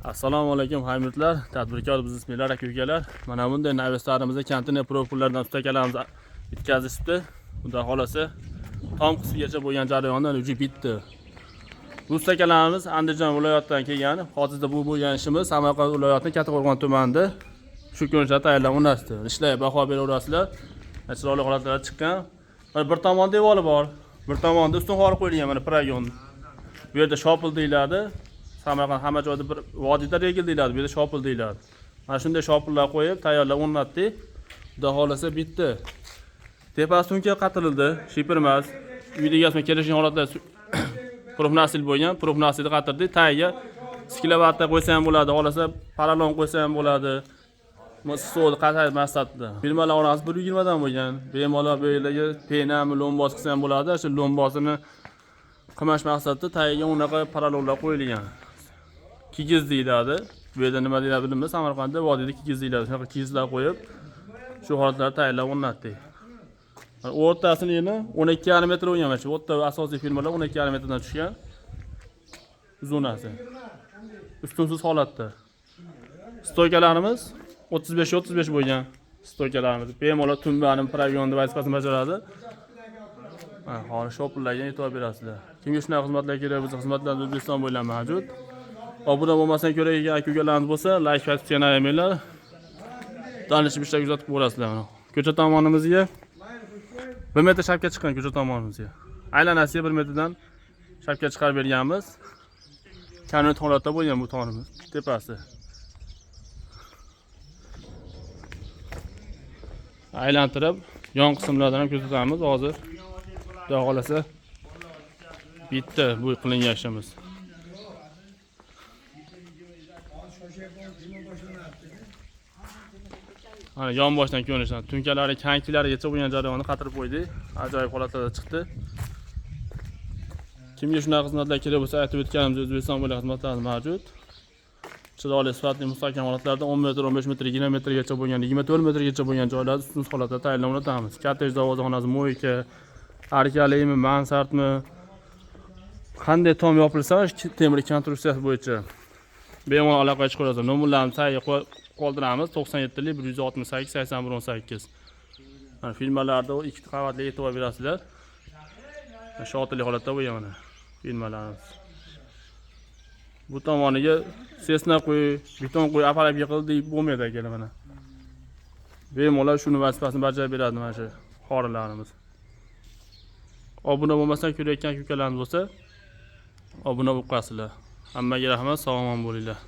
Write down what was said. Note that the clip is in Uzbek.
Assalomu alaykum hamyurtlar, tadbirkor biznesmenlar, aka-ukalar. Mana bunday navestarimizda konteyner profillardan ustakalarimiz bitkazishibdi. Xudo xolasa tom qismigacha bo'lgan jarayondan uji bitdi. Bu ustakalarimiz Andijon viloyatidan kelgan. Hozirda bu bo'lgan ishimiz Samarqand viloyatining Kattaqo'rg'on tumanida shu ko'rinishda tayyorlab o'rnashdi. Ishlar baho beraverasizlar. Chiroyli holatlar chiqqan. Bir tomon devori bor, bir tomonda ustun xor qo'yilgan mana progon. Bu yerda shopil deyiladi. Samarqand hamma joyda bir vodiyda regil deyiladi, bu yerda shopil deyiladi. Mana shunday shopillar qo'yib, tayyorlab o'rnatdik. Xudo xolasa bitdi. Tepasi tunka qatirildi, shipir emas. Uyda egasini kelishgan holatda profnasil bo'lgan, profnasilni qatirdik. Tagiga skilavatda qo'ysa ham bo'ladi, xolasa paralon qo'ysa ham bo'ladi. Stol qatay maqsadda. Firmalar orasi 120 dan bo'lgan. Bemalol bu yerdagi penami lombos qilsa ham bo'ladi. Shu lombosini qamash maqsadda tagiga unaqa paralonlar qo'yilgan. Kigiz deyiladi. Bu yerda nima deyiladi bilmayman. Samarqandda vodiyda kigiz deyiladi. Shunaqa kigizlar qo'yib, shu holatlarni tayyorlab o'rnatdik. O'rtasini yana 12,5 metr bo'lgan mana shu. O'rta asosiy firmalar 12,5 metrdan tushgan. Uzunasi. Ustunsiz holatda. Stoykalarimiz 35 bo'lgan. Stoykalarimiz bemalol tumbaning progon vazifasini bajaradi. Hozir shopillarga e'tibor berasizlar. Kimga shunaqa xizmatlar kerak bo'lsa, xizmatlarimiz O'zbekiston bo'ylab mavjud. Obuna bo'lmasan ko'ragiga aka-ukalarimiz bo'lsa, like va subscribe qilinglar. Tanishib ishlar kuzatib ko'rasizlar. Ko'cha tomonimizga 1 metr shapka chiqqan ko'cha tomonimizga. Aylanasiga 1 metrdan shapka chiqarib berganmiz. Kanat holatda bo'lgan bu tomimiz, tepasi. Aylantirib, yon qismlardan ham kuzatamiz hozir. Xudo xolasa bitdi bu qilingan ishimiz. Mana yon boshdan ko'rinishdan tunkalari, kankilarigacha bo'lgan jarayonni qatirib qo'ydik. Ajoyib holatlarda chiqdi. Kimga shunaqa xizmatlar kerak bo'lsa, aytib o'tganimiz O'zbekiston bo'ylab xizmatlarimiz mavjud. Chiroyli, sifatli, mustahkam holatlarda 10 metr, 15 metr, 20 metrgacha bo'lgan, 24 metrgacha bo'lgan joylarda ustunsiz holatda tayyorlab o'rnatamiz. Kottej zavodi moyka, arkalimi, mansardmi, qanday tom yopilsa, temir konstruksiyasi bo'yicha bemalol aloqaga chiqarasiz. Nomerlarni tagiga qoldiramiz. 97 lik 168 8118. Mana firmalarda 2 qavatli e'tibor berasizlar. Shotili holatda bo'lgan mana firmalarimiz. Bu tomoniga sesna qo'y, beton qo'y, aparab yiqildi bo'lmaydi akalar mana. Bemalol shuni vazifasini bajarib beradi mana shu xorilarimiz. Obuna bo'lmasan ko'rayotgan ukalarimiz bo'lsa, obuna bo'lib qo'yasizlar. Hammaga rahmat, sog' omon bo'linglar.